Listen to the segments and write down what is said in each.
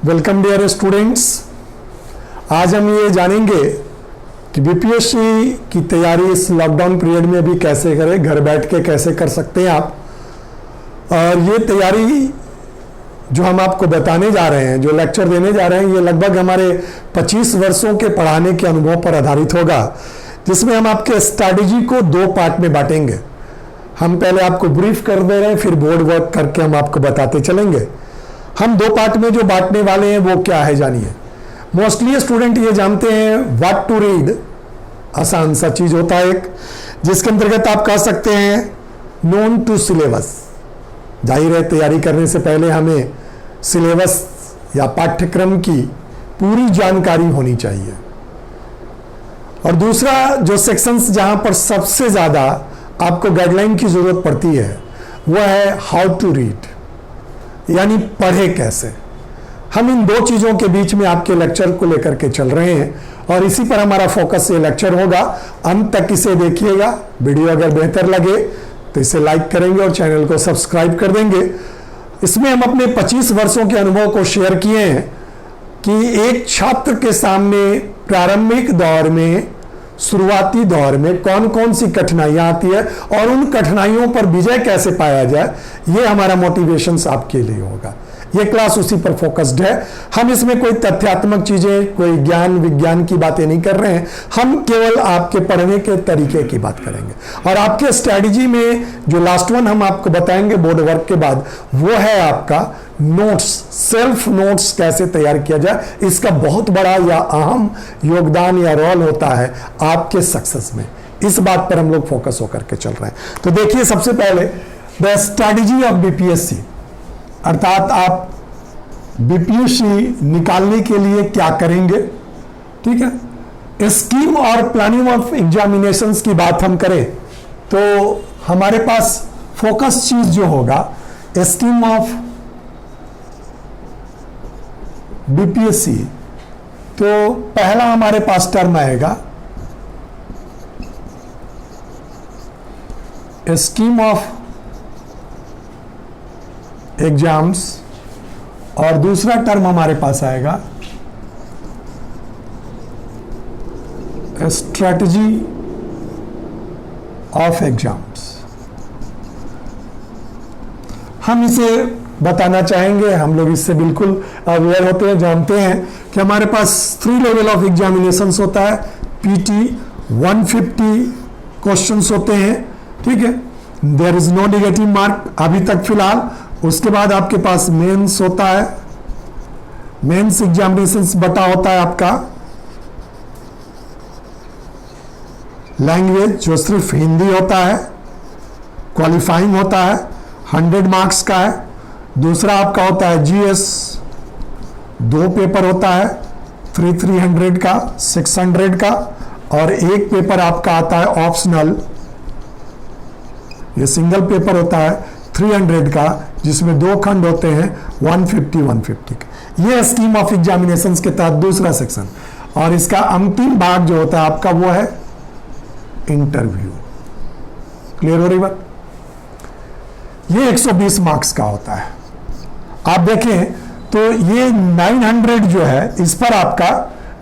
Welcome dear students. आज हम ये जानेंगे कि बीपीएससी की तैयारी इस लॉकडाउन पीरियड में भी कैसे करें, घर बैठ के कैसे कर सकते हैं आप। और ये तैयारी जो हम आपको बताने जा रहे हैं, जो लेक्चर देने जा रहे हैं, ये लगभग हमारे 25 वर्षों के पढ़ाने के अनुभव पर आधारित होगा, जिसमें हम आपके स्ट्रैटेजी को 2 पार्ट में बांटेंगे। हम पहले आपको ब्रीफ कर दे रहे हैं, फिर बोर्ड वर्क करके हम आपको बताते चलेंगे। हम 2 पार्ट में जो बांटने वाले हैं वो क्या है जानिए। मोस्टली स्टूडेंट ये जानते हैं व्हाट टू रीड, आसान सा चीज होता है एक, जिसके अंतर्गत आप कह सकते हैं नोन टू सिलेबस। जाहिर है तैयारी करने से पहले हमें सिलेबस या पाठ्यक्रम की पूरी जानकारी होनी चाहिए। और दूसरा जो सेक्शंस जहां पर सबसे ज्यादा आपको गाइडलाइन की जरूरत पड़ती है वो है हाउ टू रीड, यानी पढ़े कैसे। हम इन 2 चीजों के बीच में आपके लेक्चर को लेकर के चल रहे हैं और इसी पर हमारा फोकस ये लेक्चर होगा। अंत तक इसे देखिएगा। वीडियो अगर बेहतर लगे तो इसे लाइक करेंगे और चैनल को सब्सक्राइब कर देंगे। इसमें हम अपने 25 वर्षों के अनुभव को शेयर किए हैं कि एक छात्र के सामने प्रारंभिक दौर में, शुरुआती दौर में कौन कौन सी कठिनाइयां आती है और उन कठिनाइयों पर विजय कैसे पाया जाए, ये हमारा मोटिवेशन आपके लिए होगा। ये क्लास उसी पर फोकस्ड है। हम इसमें कोई तथ्यात्मक चीजें, कोई ज्ञान विज्ञान की बातें नहीं कर रहे हैं। हम केवल आपके पढ़ने के तरीके की बात करेंगे। और आपके स्ट्रैटेजी में जो लास्ट वन हम आपको बताएंगे बोर्ड वर्क के बाद, वो है आपका नोट्स, सेल्फ नोट्स कैसे तैयार किया जाए। इसका बहुत बड़ा या अहम योगदान या रोल होता है आपके सक्सेस में। इस बात पर हम लोग फोकस होकर के चल रहे हैं। तो देखिए, सबसे पहले द स्ट्रैटेजी ऑफ बीपीएससी, अर्थात आप बीपीएससी निकालने के लिए क्या करेंगे। ठीक है, स्कीम और प्लानिंग ऑफ एग्जामिनेशंस की बात हम करें तो हमारे पास फोकस चीज जो होगा, स्कीम ऑफ बीपीएससी, तो पहला हमारे पास टर्म आएगा स्कीम ऑफ एग्जाम्स और दूसरा टर्म हमारे पास आएगा स्ट्रेटजी ऑफ एग्जाम्स। हम इसे बताना चाहेंगे, हम लोग इससे बिल्कुल अवेयर होते हैं, जानते हैं कि हमारे पास 3 लेवल ऑफ एग्जामिनेशंस होता है। पीटी 150 क्वेश्चंस होते हैं। ठीक है, there is no negative mark अभी तक फिलहाल। उसके बाद आपके पास मेंस होता है, मेंस एग्जामिनेशंस बटा होता है आपका लैंग्वेज, जो सिर्फ हिंदी होता है, क्वालिफाइंग होता है, 100 मार्क्स का है। दूसरा आपका होता है जीएस, 2 पेपर होता है, 300 का, 600 का, और एक पेपर आपका आता है ऑप्शनल, ये सिंगल पेपर होता है 300 का, जिसमें 2 खंड होते हैं 150 का। ये स्कीम ऑफ एग्जामिनेशंस के तहत दूसरा सेक्शन। और इसका अंतिम भाग जो होता है आपका वो है इंटरव्यू। क्लियर हो रही बात? ये 120 मार्क्स का होता है। आप देखें तो ये 900 जो है, इस पर आपका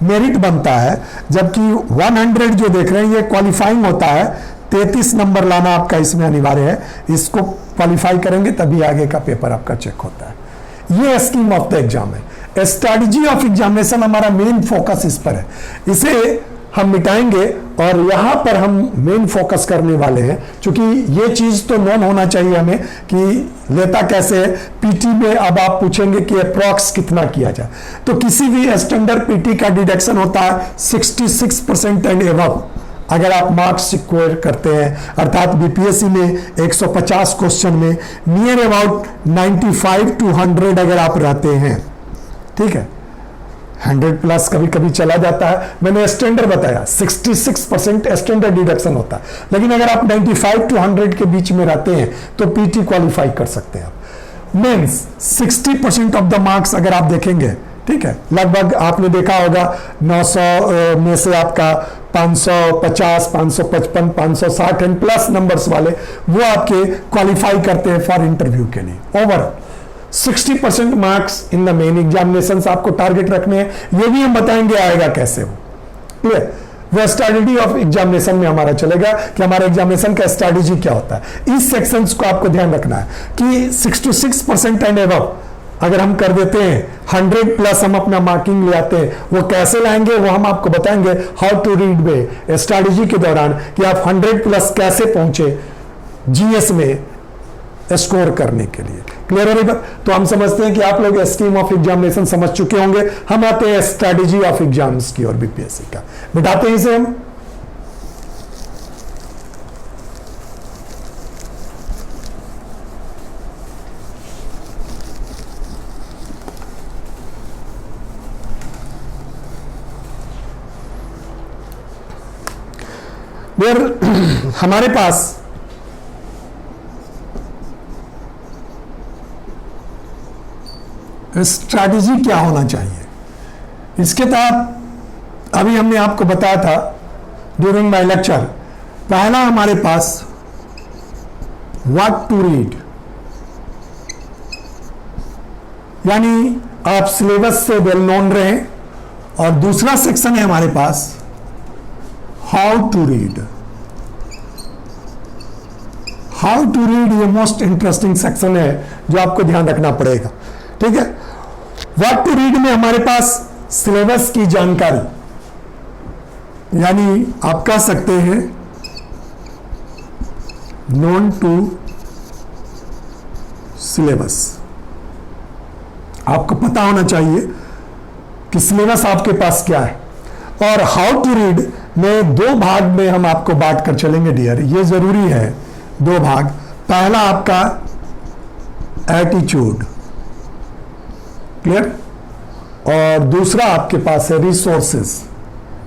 मेरिट बनता है, जबकि 100 जो देख रहे हैं ये क्वालिफाइंग होता है। 33 नंबर लाना आपका इसमें अनिवार्य है। इसको क्वालिफाई करेंगे तभी आगे का पेपर आपका चेक होता है। ये स्कीम ऑफ द एग्जाम है। स्ट्रैटेजी ऑफ एग्जामिनेशन हमारा मेन फोकस इस पर है। इसे हम मिटाएंगे और यहां पर हम मेन फोकस करने वाले हैं, क्योंकि ये चीज तो नोन होना चाहिए हमें कि लेता कैसे है। पीटी में अब आप पूछेंगे कि अप्रॉक्स कितना किया जाए, तो किसी भी स्टैंडर्ड पीटी का डिडक्शन होता है 66% एंड एबव। अगर आप मार्क्स स्कोर करते हैं, अर्थात बीपीएससी में 150 क्वेश्चन में नियर अबाउट 95 to 100 अगर आप रहते हैं, ठीक है, 100 प्लस कभी कभी चला जाता है। मैंने स्टैंडर्ड बताया 66% स्टैंडर्ड डिडक्शन होता है, लेकिन अगर आप 95 to 100 के बीच में रहते हैं तो पीटी क्वालिफाई कर सकते हैं आप। मेंस 60% ऑफ द मार्क्स अगर आप देखेंगे, ठीक है, लगभग आपने देखा होगा 900 में से आपका 550, 555, 560 एंड प्लस नंबर्स वाले वो आपके क्वालिफाई करते हैं फॉर इंटरव्यू के लिए overall. 60% marks in the main examination आपको टारगेट रखने हैं, ये भी हम बताएंगे आएगा कैसे हो। क्लियर? वह स्ट्रैटेजी ऑफ एग्जामिनेशन में हमारा चलेगा कि हमारा एग्जामिनेशन का स्ट्रैटेजी क्या होता है। इस सेक्शंस को आपको ध्यान रखना है कि 66% एंड एबव अगर हम कर देते हैं, 100 प्लस हम अपना मार्किंग ले आते हैं, वो कैसे लाएंगे वो हम आपको बताएंगे हाउ टू रीड में स्ट्रैटेजी के दौरान कि आप 100 प्लस कैसे पहुंचे जीएस में स्कोर करने के लिए। क्लियर है भाई? तो हम समझते हैं कि आप लोग स्कीम ऑफ एग्जामिनेशन समझ चुके होंगे। हम आते हैं स्ट्रैटेजी ऑफ एग्जाम्स की और बीपीएससी का बिठाते हैं इसे हम। हमारे पास स्ट्रैटेजी क्या होना चाहिए, इसके तहत अभी हमने आपको बताया था ड्यूरिंग माय लेक्चर। पहला हमारे पास व्हाट टू रीड, यानी आप सिलेबस से वेल नोन रहें, और दूसरा सेक्शन है हमारे पास how to read. How to read ये मोस्ट इंटरेस्टिंग सेक्शन है जो आपको ध्यान रखना पड़ेगा। ठीक है? व्हाट टू रीड में हमारे पास सिलेबस की जानकारी, यानी आप कह सकते हैं नोन टू सिलेबस। आपको पता होना चाहिए कि सिलेबस आपके पास क्या है। और हाउ टू रीड में दो भाग में हम आपको बांट कर चलेंगे डियर, ये जरूरी है, दो भाग। पहला आपका एटीट्यूड, क्लियर, और दूसरा आपके पास है रिसोर्सेस।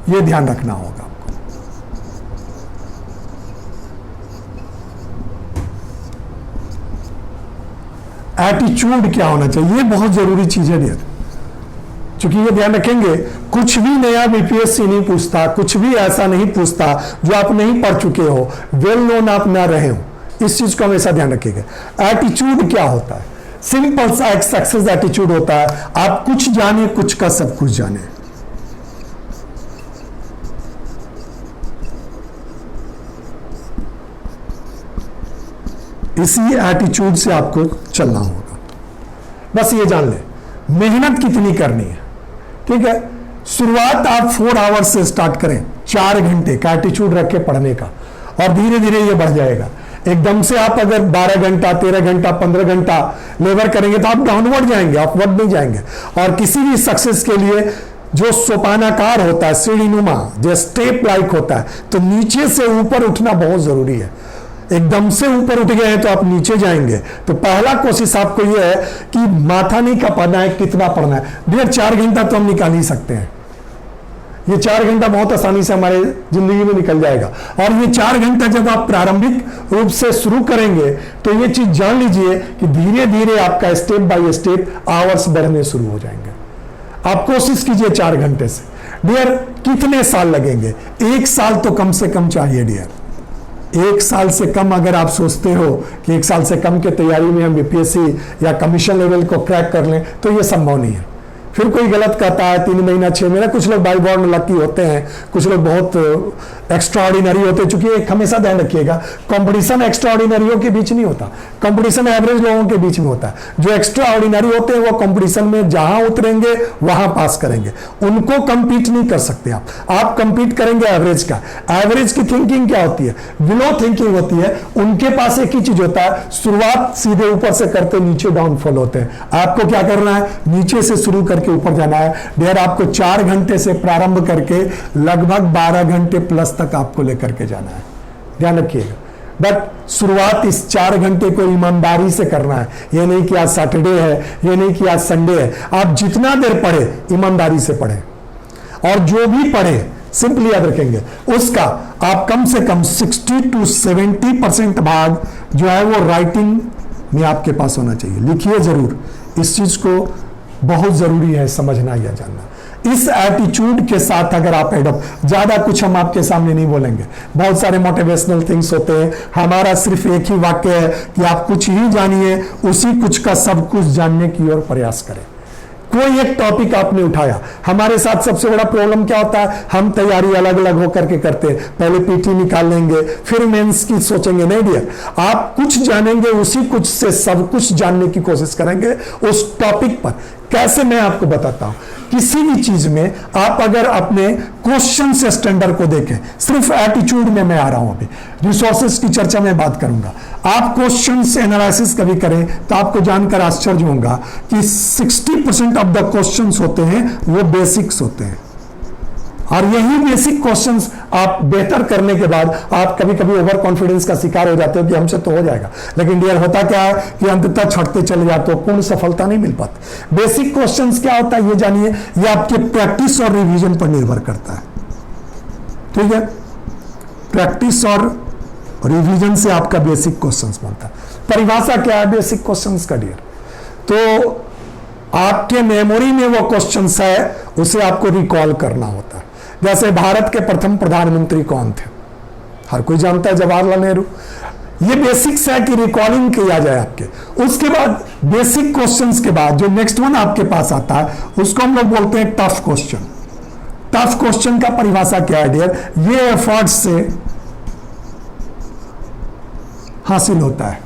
ये ध्यान रखना होगा आपको। एटीट्यूड क्या होना चाहिए, ये बहुत जरूरी चीज है डियर, क्योंकि ये ध्यान रखेंगे कुछ भी नया बीपीएससी नहीं पूछता, कुछ भी ऐसा नहीं पूछता जो आप नहीं पढ़ चुके हो, वेल नोन आप ना रहे हो। इस चीज को हमेशा ध्यान रखिएगा। एटीट्यूड क्या होता है? सिंपल सा एक सक्सेस एटीट्यूड होता है, आप कुछ जाने, कुछ का सब कुछ जाने। इसी एटीट्यूड से आपको चलना होगा। बस ये जान ले मेहनत कितनी करनी है। ठीक है? शुरुआत आप 4 आवर्स से स्टार्ट करें, 4 घंटे का एटीट्यूड रख के पढ़ने का, और धीरे धीरे ये बढ़ जाएगा। एकदम से आप अगर 12 घंटा, 13 घंटा, 15 घंटा लेबर करेंगे तो आप डाउनवर्ड जाएंगे, अपवर्ड नहीं जाएंगे। और किसी भी सक्सेस के लिए जो सोपानाकार होता है, सीढ़ीनुमा, जो स्टेप लाइक होता है, तो नीचे से ऊपर उठना बहुत जरूरी है। एकदम से ऊपर उठ गए हैं तो आप नीचे जाएंगे। तो पहला कोशिश आपको यह है कि माथा नहीं खपाना है, कितना पढ़ना है। डियर 4 घंटा तो हम निकाल ही सकते हैं, ये 4 घंटा बहुत आसानी से हमारे जिंदगी में निकल जाएगा। और ये 4 घंटा जब आप प्रारंभिक रूप से शुरू करेंगे तो ये चीज जान लीजिए कि धीरे धीरे आपका स्टेप बाय स्टेप आवर्स बढ़ने शुरू हो जाएंगे। आप कोशिश कीजिए 4 घंटे से। डियर कितने साल लगेंगे? 1 साल तो कम से कम चाहिए डियर। 1 साल से कम अगर आप सोचते हो कि 1 साल से कम के तैयारी में हम बीपीएससी या कमीशन लेवल को क्रैक कर लें, तो ये संभव नहीं है। फिर कोई गलत कहता है 3 महीना 6 महीना, कुछ लोग बाई बॉर्न लकी होते हैं, कुछ लोग बहुत एक्स्ट्रा ऑर्डिनरी होते हैं। चूंकि एक हमेशा ध्यान रखिएगा, कंपटीशन एक्स्ट्रा ऑर्डिनरियों के बीच नहीं होता, कंपटीशन एवरेज लोगों के बीच में होता है। जो एक्स्ट्रा ऑर्डिनरी होते हैं वो कंपटीशन में जहां उतरेंगे वहां पास करेंगे, उनको कंपीट नहीं कर सकते आप कंपीट करेंगे एवरेज का। एवरेज की थिंकिंग क्या होती है? बिलो थिंकिंग होती है। उनके पास एक ही चीज होता है, शुरुआत सीधे ऊपर से करते नीचे डाउनफॉल होते हैं। आपको क्या करना है? नीचे से शुरू करके ऊपर जाना है। डेयर आपको 4 घंटे से प्रारंभ करके लगभग 12 घंटे प्लस तक आपको लेकर के जाना है, ध्यान रखिएगा। बट शुरुआत इस 4 घंटे को ईमानदारी से करना है। ये नहीं कि आज सैटरडे है, ये नहीं कि आज संडे है। आप जितना देर पढ़े ईमानदारी से पढ़े, और जो भी पढ़े सिंपली याद रखेंगे उसका आप कम से कम 60 to 70% भाग जो है वो राइटिंग में आपके पास होना चाहिए। लिखिए जरूर, इस चीज को बहुत जरूरी है समझना या जानना। इस एटीट्यूड के साथ अगर आप एडॉप्ट, ज्यादा कुछ हम आपके सामने नहीं बोलेंगे, बहुत सारे मोटिवेशनल थिंग्स होते हैं, हमारा सिर्फ एक ही वाक्य है कि आप कुछ ही जानिए, उसी कुछ का सब कुछ जानने की ओर प्रयास करें। कोई एक टॉपिक आपने उठाया, हमारे साथ सबसे बड़ा प्रॉब्लम क्या होता है, हम तैयारी अलग अलग होकर के करते हैं, पहले पीटी निकाल लेंगे, फिर मेंस की सोचेंगे। नहीं डियर, आप कुछ जानेंगे, उसी कुछ से सब कुछ जानने की कोशिश करेंगे उस टॉपिक पर। कैसे, मैं आपको बताता हूं। किसी भी चीज में आप अगर अपने क्वेश्चन से स्टैंडर्ड को देखें, सिर्फ एटीट्यूड में मैं आ रहा हूं, अभी रिसोर्सेज की चर्चा में बात करूंगा। आप क्वेश्चन से एनालिसिस कभी करें तो आपको जानकर आश्चर्य होगा कि 60% ऑफ द क्वेश्चंस होते हैं वो बेसिक्स होते हैं, और यही बेसिक क्वेश्चंस आप बेहतर करने के बाद आप कभी कभी ओवर कॉन्फिडेंस का शिकार हो जाते हो कि हमसे तो हो जाएगा, लेकिन डियर होता क्या है कि अंततः छटते चले जाते हो, पूर्ण सफलता नहीं मिल पाती। बेसिक क्वेश्चंस क्या होता है ये जानिए, ये आपके प्रैक्टिस और रिवीजन पर निर्भर करता है। ठीक है, प्रैक्टिस और रिवीजन से आपका बेसिक क्वेश्चंस बनता है। परिभाषा क्या है बेसिक क्वेश्चंस का डियर? तो आपके मेमोरी में वो क्वेश्चंस है, उसे आपको रिकॉल करना होता है। जैसे भारत के प्रथम प्रधानमंत्री कौन थे, हर कोई जानता है, जवाहरलाल नेहरू। ये बेसिक्स है कि रिकॉलिंग किया जाए आपके। उसके बाद बेसिक क्वेश्चंस के बाद जो नेक्स्ट वन आपके पास आता है उसको हम लोग बोलते हैं टफ क्वेश्चन। टफ क्वेश्चन का परिभाषा क्या है डियर? ये एफर्ट्स से हासिल होता है,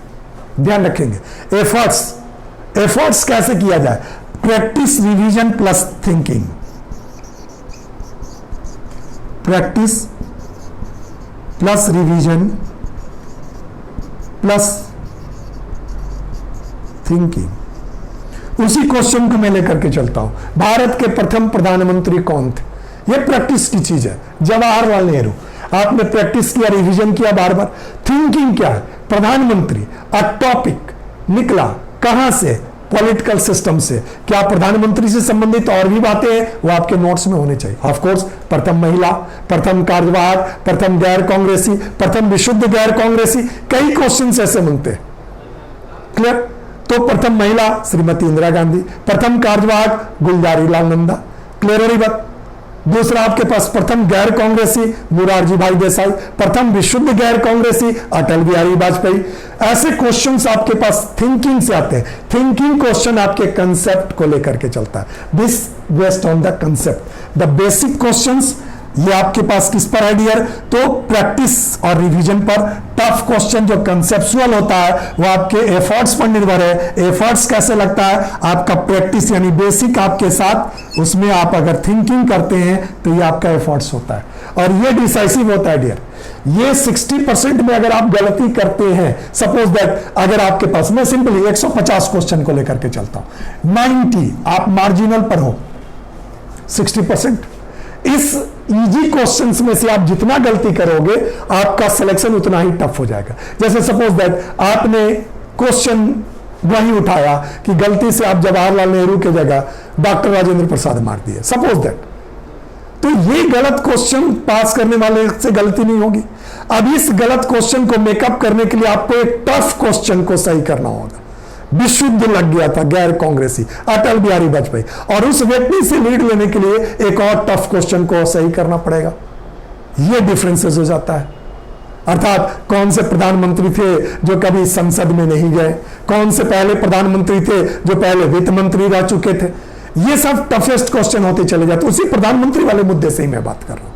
ध्यान रखेंगे। एफर्ट्स कैसे किया जाए? Practice, revision plus thinking. Practice plus revision plus thinking. उसी क्वेश्चन को मैं लेकर के चलता हूं, भारत के प्रथम प्रधानमंत्री कौन थे? यह प्रैक्टिस की चीज है, जवाहरलाल नेहरू। आपने प्रैक्टिस किया, रिवीजन किया बार बार। थिंकिंग क्या है? प्रधानमंत्री, अ टॉपिक निकला कहां से? पॉलिटिकल सिस्टम से। क्या प्रधानमंत्री से संबंधित और भी बातें हैं? वो आपके नोट्स में होने चाहिए। ऑफ कोर्स, प्रथम महिला, प्रथम कार्यवाहक, प्रथम गैर कांग्रेसी, प्रथम विशुद्ध गैर कांग्रेसी, कई क्वेश्चन ऐसे बनते हैं। क्लियर? तो प्रथम महिला श्रीमती इंदिरा गांधी, प्रथम कार्यवाहक गुलजारी लाल नंदा। क्लियर हो रही बात? दूसरा आपके पास प्रथम गैर कांग्रेसी मोरारजी भाई देसाई, प्रथम विशुद्ध गैर कांग्रेसी अटल बिहारी वाजपेयी। ऐसे क्वेश्चंस आपके पास थिंकिंग से आते हैं। थिंकिंग क्वेश्चन आपके कंसेप्ट को लेकर के चलता है, this based on the concept. The basic questions ये आपके पास किस पर है डियर? तो प्रैक्टिस और रिवीजन पर। टफ क्वेश्चन जो कंसेप्चुअल होता है वो आपके एफर्ट्स पर निर्भर है। एफर्ट्स कैसे लगता है? आपका प्रैक्टिस यानी बेसिक आपके साथ, उसमें आप अगर थिंकिंग करते हैं तो ये आपका एफर्ट्स होता है, और ये डिसाइसिव होता है डियर। ये 60% में अगर आप गलती करते हैं, सपोज दैट अगर आपके पास, मैं सिंपली 150 क्वेश्चन को लेकर के चलता हूं, 90 आप मार्जिनल पर हो, 60%। इस इजी क्वेश्चंस में से आप जितना गलती करोगे आपका सिलेक्शन उतना ही टफ हो जाएगा। जैसे सपोज दैट आपने क्वेश्चन वही उठाया कि गलती से आप जवाहरलाल नेहरू की जगह डॉक्टर राजेंद्र प्रसाद मार दिए, सपोज दैट, तो ये गलत क्वेश्चन पास करने वाले से गलती नहीं होगी। अब इस गलत क्वेश्चन को मेकअप करने के लिए आपको एक टफ क्वेश्चन को सही करना होगा। विशुद्ध लग गया था गैर कांग्रेसी अटल बिहारी वाजपेयी, और उस व्यक्ति से लीड लेने के लिए एक और टफ क्वेश्चन को सही करना पड़ेगा। यह डिफरेंसेस हो जाता है। अर्थात कौन से प्रधानमंत्री थे जो कभी संसद में नहीं गए, कौन से पहले प्रधानमंत्री थे जो पहले वित्त मंत्री रह चुके थे, ये सब टफेस्ट क्वेश्चन होते चले जाते। उसी प्रधानमंत्री वाले मुद्दे से ही मैं बात कर रहा हूं।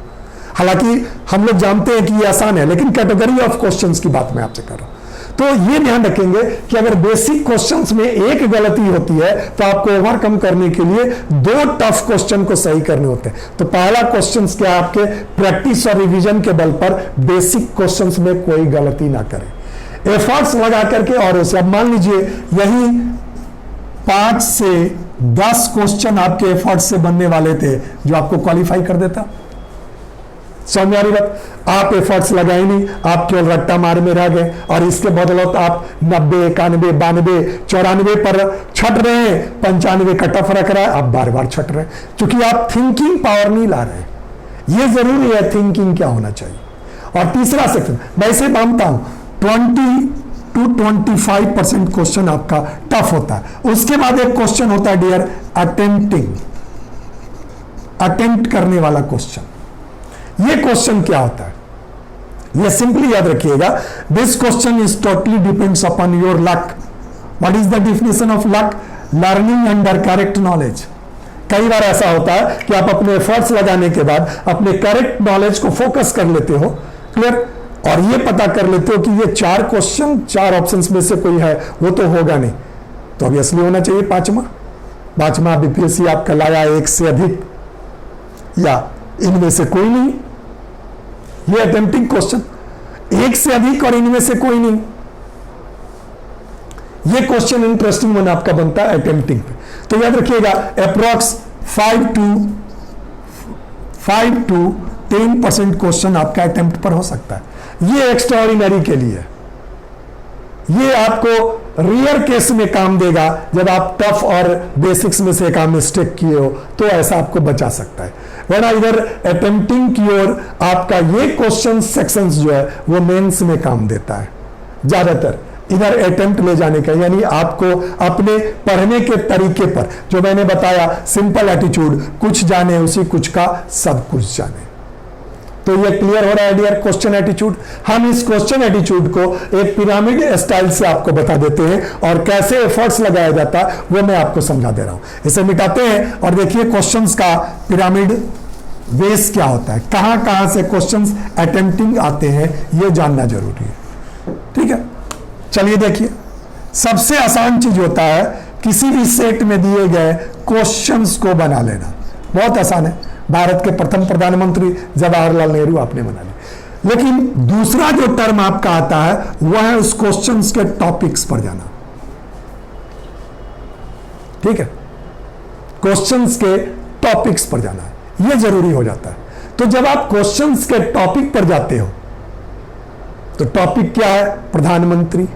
हालांकि हम लोग जानते हैं कि ये आसान है, लेकिन कैटेगरी ऑफ क्वेश्चंस की बात मैं आपसे कर रहा हूं। तो ये ध्यान रखेंगे कि अगर बेसिक क्वेश्चंस में एक गलती होती है तो आपको ओवरकम करने के लिए 2 टफ क्वेश्चन को सही करने होते हैं। तो पहला क्वेश्चन क्या, आपके प्रैक्टिस और रिवीजन के बल पर बेसिक क्वेश्चंस में कोई गलती ना करें, एफर्ट्स लगा करके। और उसे अब मान लीजिए यही 5 से 10 क्वेश्चन आपके एफर्ट्स से बनने वाले थे जो आपको क्वालिफाई कर देता। समझ में आ रही बात? आप एफर्ट्स लगाए नहीं, आप केवल रट्टा मार में रह गए, और इसके बदौलत आप 90, 91, 92, 94 पर छट रहे हैं, 95 का टफ रख रहा है, आप बार बार छट रहे हैं, क्योंकि आप थिंकिंग पावर नहीं ला रहे। ये जरूरी है थिंकिंग क्या होना चाहिए। और तीसरा सेक्शन मैं इसे मानता हूं 20 to 25% क्वेश्चन आपका टफ होता है। उसके बाद एक क्वेश्चन होता है डियर अटेम्प्टिंग। अटेम्प्ट करने वाला क्वेश्चन। ये क्वेश्चन क्या होता है, ये सिंपली याद रखिएगा, this question is totally depends upon your luck. What is the definition of luck? Learning under correct knowledge. कई बार ऐसा होता है कि आप अपने एफर्ट्स लगाने के बाद अपने करेक्ट नॉलेज को फोकस कर लेते हो, क्लियर, और ये पता कर लेते हो कि ये 4 क्वेश्चन 4 ऑप्शंस में से कोई है, वो तो होगा नहीं, तो ऑब्वियसली होना चाहिए पांचवा बीपीएससी आपका लाया 1 से अधिक या इनमें से कोई नहीं। ये अटेम्प्टिंग क्वेश्चन 1 से अधिक और इनमें से कोई नहीं, ये क्वेश्चन इंटरेस्टिंग वन आपका बनता है अटेम्प्टिंग पे। तो याद रखिएगा अप्रोक्स 5 to 10% क्वेश्चन आपका अटेम्प्ट पर हो सकता है। ये एक्स्ट्राऑर्डिनरी के लिए, ये आपको रियर केस में काम देगा, जब आप टफ और बेसिक्स में से एक मिस्टेक किए हो तो ऐसा आपको बचा सकता है। वरना इधर अटेम्प्टिंग की ओर आपका ये क्वेश्चन सेक्शंस जो है वो मेंस में काम देता है ज्यादातर, इधर अटेम्प्ट ले जाने का, यानी आपको अपने पढ़ने के तरीके पर, जो मैंने बताया सिंपल एटीट्यूड, कुछ जाने उसी कुछ का सब कुछ जाने। तो ये क्लियर हो रहा है डियर क्वेश्चन एटीट्यूड। हम इस क्वेश्चन एटीट्यूड को एक पिरामिड स्टाइल से आपको बता देते हैं और कैसे एफर्ट्स लगाया जाता है वो मैं आपको समझा दे रहा हूं। इसे मिटाते हैं और देखिए क्वेश्चंस का पिरामिड बेस क्या होता है, कहां कहां से क्वेश्चंस अटेम्प्टिंग आते हैं, ये जानना जरूरी है। ठीक है, चलिए देखिए, सबसे आसान चीज होता है किसी भी सेट में दिए गए क्वेश्चंस को बना लेना, बहुत आसान है। भारत के प्रथम प्रधानमंत्री जवाहरलाल नेहरू आपने बना लिया। लेकिन दूसरा जो टर्म आपका आता है वह है उस क्वेश्चंस के टॉपिक्स पर जाना। ठीक है, क्वेश्चंस के टॉपिक्स पर जाना है, यह जरूरी हो जाता है। तो जब आप क्वेश्चंस के टॉपिक पर जाते हो तो टॉपिक क्या है? प्रधानमंत्री।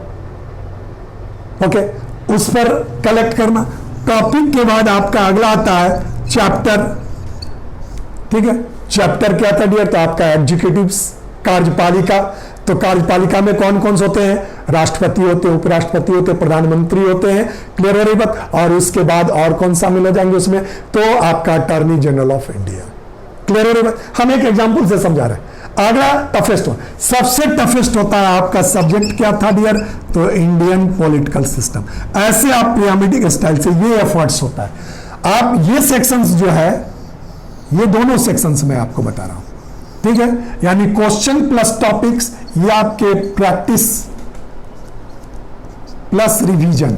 ओके, उस पर कलेक्ट करना। टॉपिक के बाद आपका अगला आता है चैप्टर। ठीक है, चैप्टर क्या था डियर? तो आपका एग्जीक्यूटिव्स, कार्यपालिका। तो कार्यपालिका में कौन कौन से होते हैं? राष्ट्रपति होते हैं, उपराष्ट्रपति होते हैं, प्रधानमंत्री होते हैं। क्लियर हो रही बात? और उसके बाद और कौन शामिल हो जाएंगे उसमें? तो आपका attorney general of India. Clear हो रही बात? हम एक एग्जाम्पल से समझा रहे हैं। अगला टफेस्ट वन, सबसे टफेस्ट होता है आपका सब्जेक्ट क्या था डियर? तो इंडियन पॉलिटिकल सिस्टम। ऐसे आप पिरामिडिक स्टाइल से ये एफर्ट्स होता है। आप ये सेक्शंस जो है, ये दोनों सेक्शंस में आपको बता रहा हूं। ठीक है, यानी क्वेश्चन प्लस टॉपिक्स, ये आपके प्रैक्टिस प्लस रिवीजन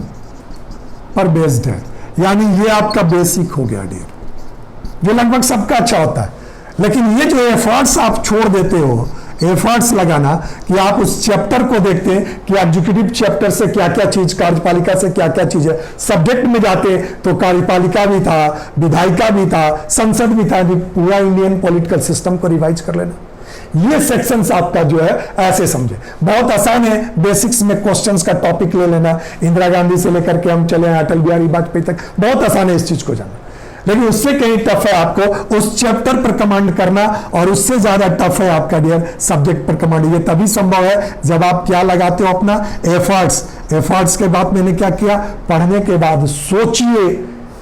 पर बेस्ड है, यानी ये आपका बेसिक हो गया डियर। ये लगभग सबका अच्छा होता है। लेकिन ये जो एफर्ट्स आप छोड़ देते हो, एफर्ट्स लगाना कि आप उस चैप्टर को देखते हैं कि एग्जीक्यूटिव चैप्टर से क्या क्या चीज, कार्यपालिका से क्या क्या चीज है, सब्जेक्ट में जाते तो कार्यपालिका भी था, विधायिका भी था, संसद भी था, पूरा इंडियन पॉलिटिकल सिस्टम को रिवाइज कर लेना। ये सेक्शंस आपका जो है ऐसे समझे, बहुत आसान है। बेसिक्स में क्वेश्चंस का टॉपिक ले लेना, इंदिरा गांधी से लेकर के हम चले अटल बिहारी वाजपेयी तक, बहुत आसान है इस चीज को जानना। लेकिन उससे कहीं टफ है आपको उस चैप्टर पर कमांड करना, और उससे ज्यादा टफ है आपका डियर सब्जेक्ट पर कमांड। ये तभी संभव है जब आप क्या लगाते हो? अपना एफर्ट्स। एफर्ट्स के बाद मैंने क्या किया? पढ़ने के बाद सोचिए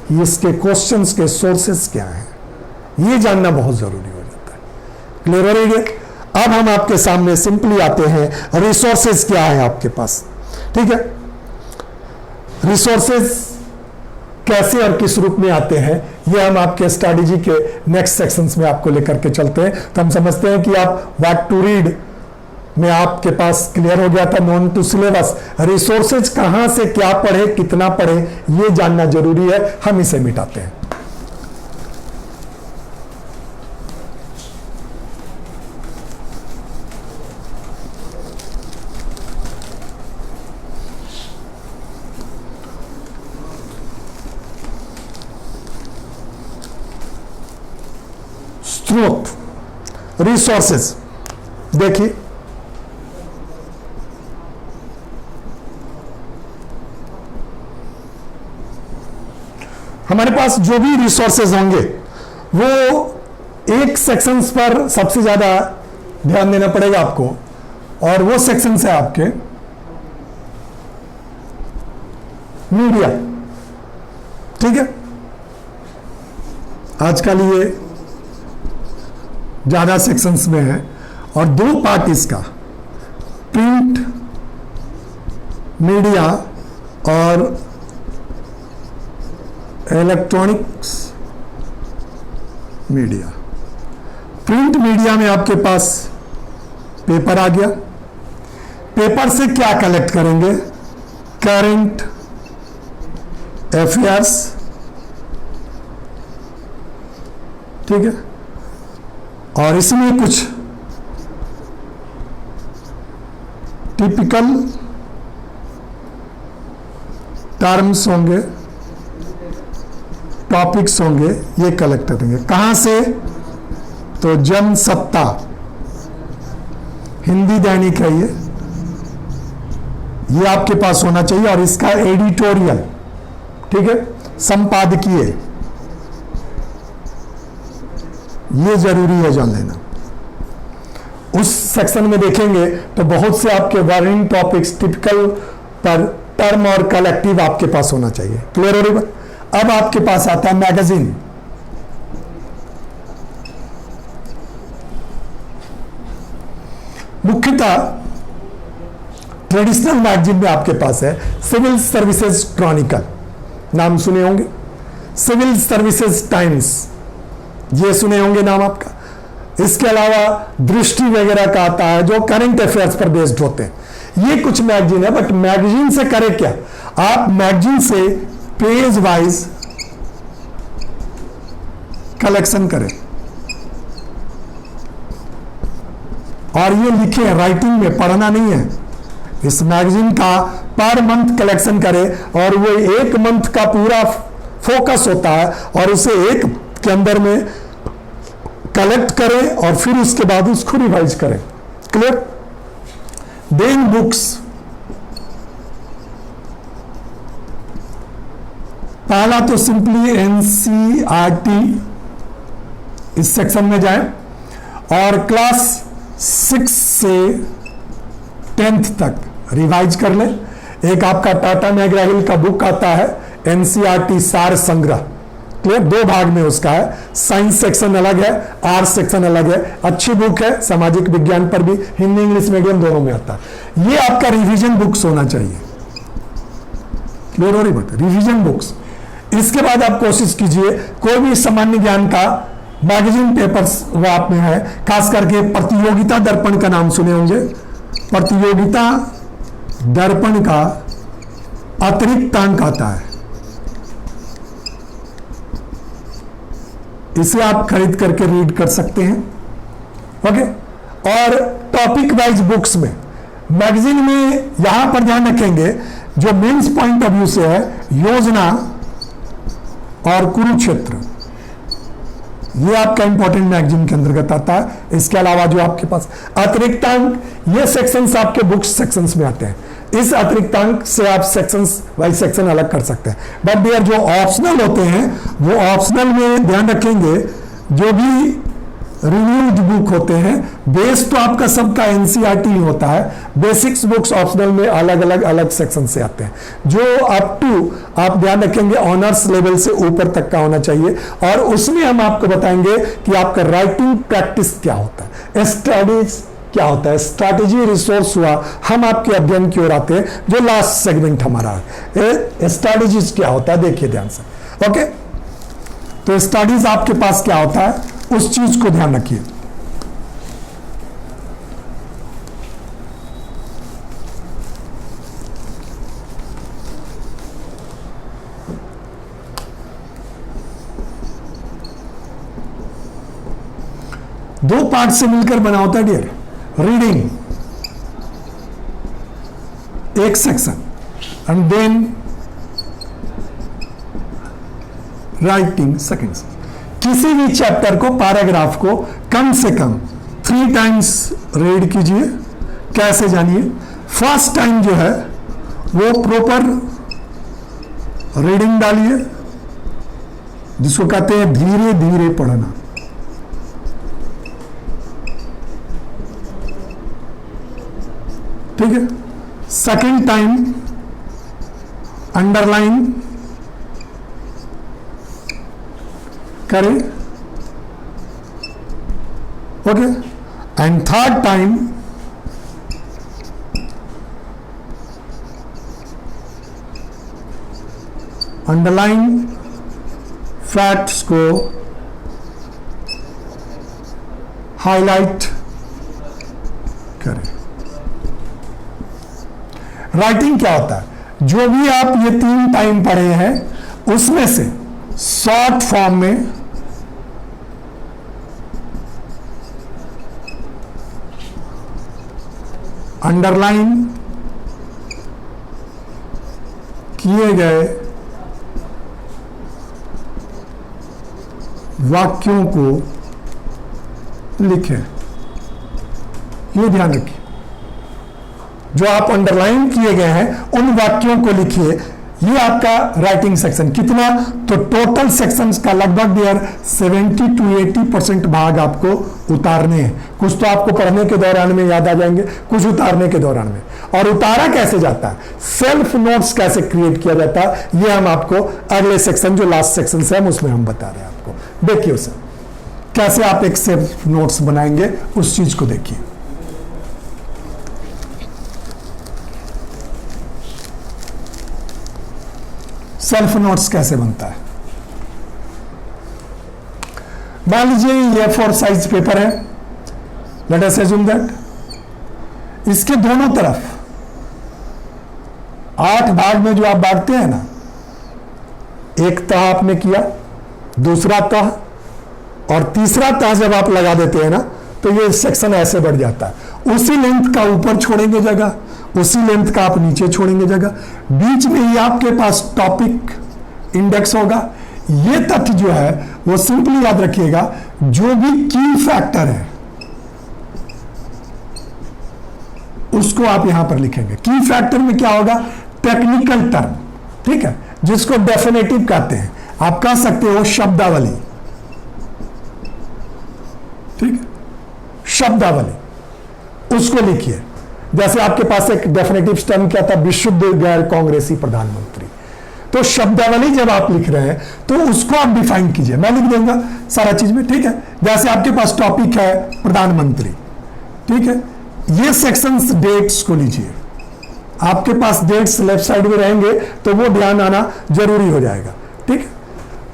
कि इसके क्वेश्चंस के सोर्सेस क्या हैं, ये जानना बहुत जरूरी हो जाता है। क्लियर हो रही है? अब हम आपके सामने सिंपली आते हैं, रिसोर्सेज क्या है आपके पास। ठीक है, रिसोर्सेज कैसे और किस रूप में आते हैं, ये हम आपके स्ट्रैटेजी के नेक्स्ट सेक्शंस में आपको लेकर के चलते हैं। तो हम समझते हैं कि आप व्हाट टू रीड में आपके पास क्लियर हो गया था, नॉन टू सिलेबस। रिसोर्सेज कहां से क्या पढ़े, कितना पढ़े, ये जानना जरूरी है। हम इसे मिटाते हैं। स्रोत, रिसोर्सेज, देखिए हमारे पास जो भी रिसोर्सेज होंगे वो एक सेक्शंस पर सबसे ज्यादा ध्यान देना पड़ेगा आपको, और वो सेक्शंस है आपके मीडिया। ठीक है, आजकल ये ज़्यादा सेक्शंस में है, और 2 पार्ट इसका, प्रिंट मीडिया और इलेक्ट्रॉनिक्स मीडिया। प्रिंट मीडिया में आपके पास पेपर आ गया। पेपर से क्या कलेक्ट करेंगे? करंट अफेयर्स, ठीक है, और इसमें कुछ टिपिकल टर्म्स होंगे, टॉपिक्स होंगे, ये कलेक्ट करेंगे। कहां से? तो जनसत्ता हिंदी दैनिक है ये आपके पास होना चाहिए, और इसका एडिटोरियल, ठीक है, संपादकीय, ये जरूरी है जान लेना। उस सेक्शन में देखेंगे तो बहुत से आपके वरिंग टॉपिक्स टिपिकल पर टर्म और कलेक्टिव आपके पास होना चाहिए। क्लियर हो रही बात? अब आपके पास आता है मैगजीन। मुख्यतः ट्रेडिशनल मैगजीन में आपके पास है सिविल सर्विसेज क्रॉनिकल, नाम सुने होंगे, सिविल सर्विसेज टाइम्स, ये सुने होंगे नाम आपका। इसके अलावा दृष्टि वगैरह का आता है जो करंट अफेयर्स पर बेस्ड होते हैं। ये कुछ मैगजीन है, बट मैगजीन से करें क्या? आप मैगजीन से पेज वाइज कलेक्शन करें, और ये लिखे राइटिंग में, पढ़ना नहीं है। इस मैगजीन का पर मंथ कलेक्शन करें, और वो 1 मंथ का पूरा फोकस होता है, और उसे एक के अंदर में कलेक्ट करें, और फिर उसके बाद उसको रिवाइज करें। क्लियर? देन बुक्स, पहला तो सिंपली एनसीईआरटी इस सेक्शन में जाएं, और क्लास 6 से 10th तक रिवाइज कर लें। एक आपका टाटा मैकग्रा-हिल का बुक आता है एनसीईआरटी सार संग्रह, क्लियर, 2 भाग में उसका है। साइंस सेक्शन अलग है, आर्ट सेक्शन अलग है। अच्छी बुक है, सामाजिक विज्ञान पर भी, हिंदी इंग्लिश मीडियम दोनों में आता है। ये आपका रिवीजन बुक्स होना चाहिए। क्लियर हो रही बात? Revision books. इसके बाद आप कोशिश कीजिए कोई भी सामान्य ज्ञान का मैगजीन पेपर्स वो आप में है, खास करके प्रतियोगिता दर्पण का नाम सुने होंगे। प्रतियोगिता दर्पण का अतिरिक्त अंक आता है, इसे आप खरीद करके रीड कर सकते हैं। ओके, और टॉपिक वाइज बुक्स में मैगजीन में यहां पर ध्यान रखेंगे जो मेंस पॉइंट ऑफ व्यू से है, योजना और कुरुक्षेत्र, ये आपका इंपॉर्टेंट मैगजीन के अंतर्गत आता है। इसके अलावा जो आपके पास अतिरिक्तांक, ये सेक्शंस आपके बुक्स सेक्शंस में आते हैं। इस अतिरिक्तांक से आप सेक्शंस वाइज सेक्शन अलग कर सकते हैं। बट डियर जो ऑप्शनल होते हैं, वो ऑप्शनल में ध्यान रखेंगे जो भी रिव्यूड बुक होते हैं, बेस तो आपका सबका एनसीईआरटी ही होता है, बेसिक्स बुक्स ऑप्शनल में अलग अलग सेक्शन से आते हैं। जो अप टू आप ध्यान रखेंगे ऑनर्स लेवल से ऊपर तक का होना चाहिए, और उसमें हम आपको बताएंगे कि आपका राइटिंग प्रैक्टिस क्या होता है, स्टडीज क्या होता है, स्ट्रैटेजी रिसोर्स हुआ, हम आपके अध्ययन की ओर आते हैं, जो लास्ट सेगमेंट हमारा है। स्ट्रैटेजीज क्या होता है, देखिए ध्यान से। ओके, तो स्टडीज आपके पास क्या होता है, उस चीज को ध्यान रखिए। दो पार्ट से मिलकर बना होता है डियर। रीडिंग एक section, and then writing second section. किसी भी चैप्टर को, पैराग्राफ को कम से कम 3 टाइम्स रीड कीजिए। कैसे जानिए? फर्स्ट टाइम जो है वो प्रॉपर रीडिंग डालिए, जिसको कहते हैं धीरे धीरे पढ़ना। ठीक है। सेकेंड टाइम अंडरलाइन करें, okay, and third time underline facts को हाईलाइट करें। राइटिंग क्या होता है? जो भी आप ये 3 टाइम पढ़े हैं उसमें से शॉर्ट फॉर्म में अंडरलाइन किए गए वाक्यों को लिखें। ये ध्यान रखिए, जो आप अंडरलाइन किए गए हैं उन वाक्यों को लिखिए। ये आपका राइटिंग सेक्शन कितना, तो टोटल सेक्शंस का लगभग यार 70 to 80% भाग आपको उतारने हैं। कुछ तो आपको पढ़ने के दौरान में याद आ जाएंगे, कुछ उतारने के दौरान में। और उतारा कैसे जाता है, सेल्फ नोट्स कैसे क्रिएट किया जाता है, ये हम आपको अगले सेक्शन, जो लास्ट सेक्शन से हम उसमें हम बता रहे हैं आपको। देखिए उसे कैसे आप एक सेल्फ नोट्स बनाएंगे, उस चीज को देखिए। सेल्फ नोट्स कैसे बनता है? मान लीजिए ये A4 साइज पेपर है, लेट अस अज्यूम दैट इसके दोनों तरफ 8 भाग में जो आप बांटते हैं ना, एक तह आपने किया, दूसरा तह और तीसरा तह जब आप लगा देते हैं ना, तो ये सेक्शन ऐसे बढ़ जाता है। उसी लेंथ का ऊपर छोड़ेंगे जगह, उसी लेंथ का आप नीचे छोड़ेंगे जगह, बीच में ही आपके पास टॉपिक इंडेक्स होगा। ये तथ्य जो है वो सिंपली याद रखिएगा, जो भी की फैक्टर है उसको आप यहां पर लिखेंगे। की फैक्टर में क्या होगा, टेक्निकल टर्म, ठीक है, जिसको डेफिनेटिव कहते हैं। आप कह सकते हो शब्दावली, ठीक है, शब्दावली उसको लिखिए। जैसे आपके पास एक डेफिनेटिव टर्म क्या था, विशुद्ध गैर कांग्रेसी प्रधानमंत्री। तो शब्दावली जब आप लिख रहे हैं तो उसको आप डिफाइन कीजिए। मैं लिख दूंगा सारा चीज में, ठीक है। जैसे आपके पास टॉपिक है प्रधानमंत्री, ठीक है, ये सेक्शंस डेट्स को लीजिए। आपके पास डेट्स लेफ्ट साइड में रहेंगे तो वो ध्यान आना जरूरी हो जाएगा, ठीक है।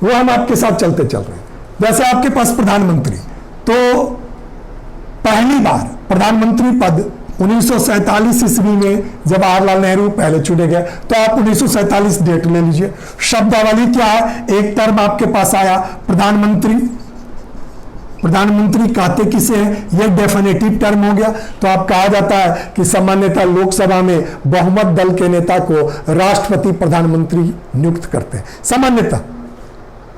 वो हम आपके साथ चलते चल रहे हैं। जैसे आपके पास प्रधानमंत्री, तो पहली बार प्रधानमंत्री पद 1947 ईस्वी में जवाहरलाल नेहरू पहले चुने गए, तो आप 1947 डेट ले लीजिए। शब्दावली क्या है, एक टर्म आपके पास आया प्रधानमंत्री, प्रधानमंत्री कहते किसे हैं, यह डेफिनेटिव टर्म हो गया। तो आप कहा जाता है कि सामान्यतः लोकसभा में बहुमत दल के नेता को राष्ट्रपति प्रधानमंत्री नियुक्त करते हैं सामान्यतः।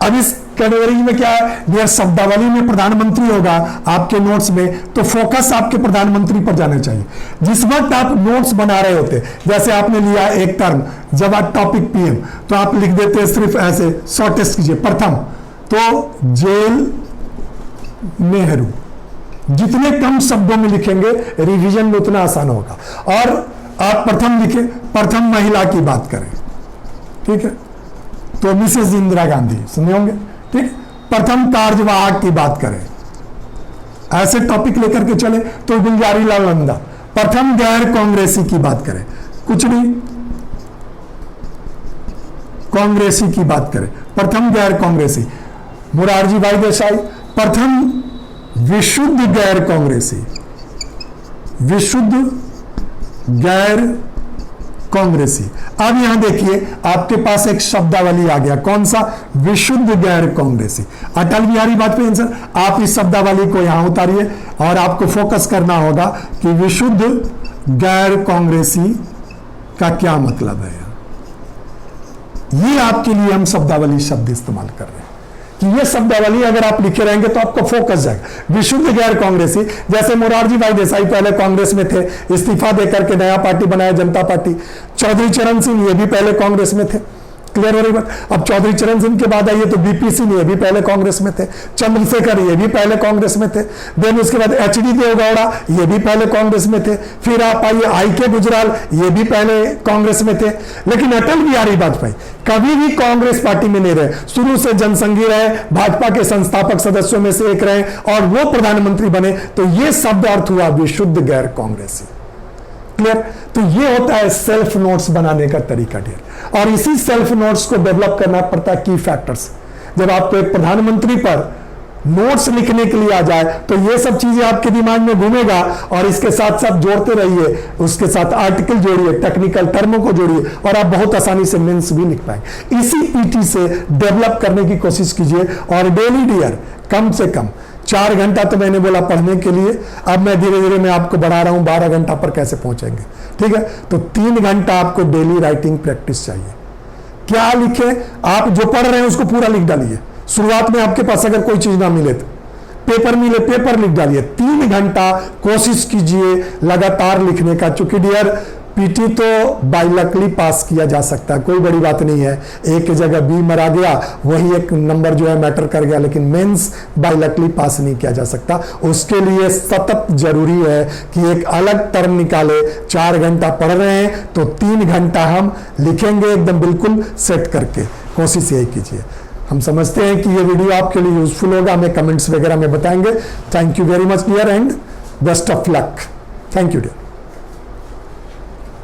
अब इस कैटेगरी में क्या है, डियर शब्दावली में प्रधानमंत्री होगा आपके नोट्स में, तो फोकस आपके प्रधानमंत्री पर जाना चाहिए। जिस वक्त आप नोट्स बना रहे होते, जैसे आपने लिया एक टर्म, जब आप टॉपिक पीएम, तो आप लिख देते हैं सिर्फ ऐसे शॉर्टेस्ट कीजिए प्रथम, तो जेल नेहरू। जितने कम शब्दों में लिखेंगे रिवीजन में उतना आसान होगा। और आप प्रथम लिखे, प्रथम महिला की बात करें, ठीक है, तो मिसेस इंदिरा गांधी सुने होंगे, ठीक। प्रथम कार्यवाहक की बात करें, ऐसे टॉपिक लेकर के चले तो गुलजारी लाल नंदा। प्रथम गैर कांग्रेसी की बात करें, कुछ नहीं, कांग्रेसी की बात करें, प्रथम गैर कांग्रेसी मोरारजी भाई देसाई। प्रथम विशुद्ध गैर कांग्रेसी, विशुद्ध गैर कांग्रेसी। अब यहां देखिए आपके पास एक शब्दावली आ गया, कौन सा, विशुद्ध गैर कांग्रेसी। अटल बिहारी वाजपेयी सर, आप इस शब्दावली को यहां उतारिए और आपको फोकस करना होगा कि विशुद्ध गैर कांग्रेसी का क्या मतलब है। ये आपके लिए हम शब्दावली शब्द इस्तेमाल कर रहे हैं कि ये शब्दावली अगर आप लिखे रहेंगे तो आपको फोकस जाएगा। विशुद्ध गैर कांग्रेसी, जैसे मोरारजी भाई देसाई पहले कांग्रेस में थे, इस्तीफा देकर के नया पार्टी बनाया जनता पार्टी। चौधरी चरण सिंह ये भी पहले कांग्रेस में थे, क्लियर हो रही बात। अब चौधरी चरण सिंह के बाद आइए तो बीपीसी नहीं, ये भी पहले कांग्रेस में थे। चंद्रशेखर, ये भी पहले कांग्रेस में थे। देन उसके बाद एचडी देवगौड़ा, ये भी पहले कांग्रेस में थे। फिर आप आइए आईके गुजराल, ये भी पहले कांग्रेस में थे। लेकिन अटल बिहारी वाजपेयी कभी भी कांग्रेस पार्टी में नहीं रहे, शुरू से जनसंघी रहे, भाजपा के संस्थापक सदस्यों में से एक रहे और वो प्रधानमंत्री बने। तो ये शब्द अर्थ हुआ विशुद्ध गैर कांग्रेसी। क्लियर। तो ये होता है सेल्फ नोट्स बनाने का तरीका डियर, और इसी सेल्फ नोट्स को डेवलप करना पड़ता है की फैक्टर्स। जब आपको एक प्रधानमंत्री पर नोट्स लिखने के लिए आ जाए तो ये सब चीजें आपके दिमाग में घूमेगा, और इसके साथ साथ जोड़ते रहिए, उसके साथ आर्टिकल जोड़िए, टेक्निकल टर्मों को जोड़िए, और आप बहुत आसानी से मेंस भी लिख पाएंगे। इसी पीटी से डेवलप करने की कोशिश कीजिए। और डेली डियर कम से कम 4 घंटा तो मैंने बोला पढ़ने के लिए, अब मैं धीरे धीरे मैं आपको बढ़ा रहा हूं 12 घंटा पर कैसे पहुंचेंगे। ठीक है, तो 3 घंटा आपको डेली राइटिंग प्रैक्टिस चाहिए। क्या लिखें, आप जो पढ़ रहे हैं उसको पूरा लिख डालिए। शुरुआत में आपके पास अगर कोई चीज ना मिले तो पेपर मिले, पेपर लिख डालिए। 3 घंटा कोशिश कीजिए लगातार लिखने का। चूंकि डियर पीटी तो बाय लकली पास किया जा सकता है, कोई बड़ी बात नहीं है। एक जगह बी मरा गया, वही एक नंबर जो है मैटर कर गया, लेकिन मेंस बाय लकली पास नहीं किया जा सकता। उसके लिए सतत जरूरी है कि एक अलग टर्म निकाले। 4 घंटा पढ़ रहे हैं तो 3 घंटा हम लिखेंगे एकदम बिल्कुल सेट करके। कोशिश यही कीजिए। हम समझते हैं कि ये वीडियो आपके लिए यूजफुल होगा, हमें कमेंट्स वगैरह में बताएंगे। Thank you very much dear and best of luck. Thank you dear.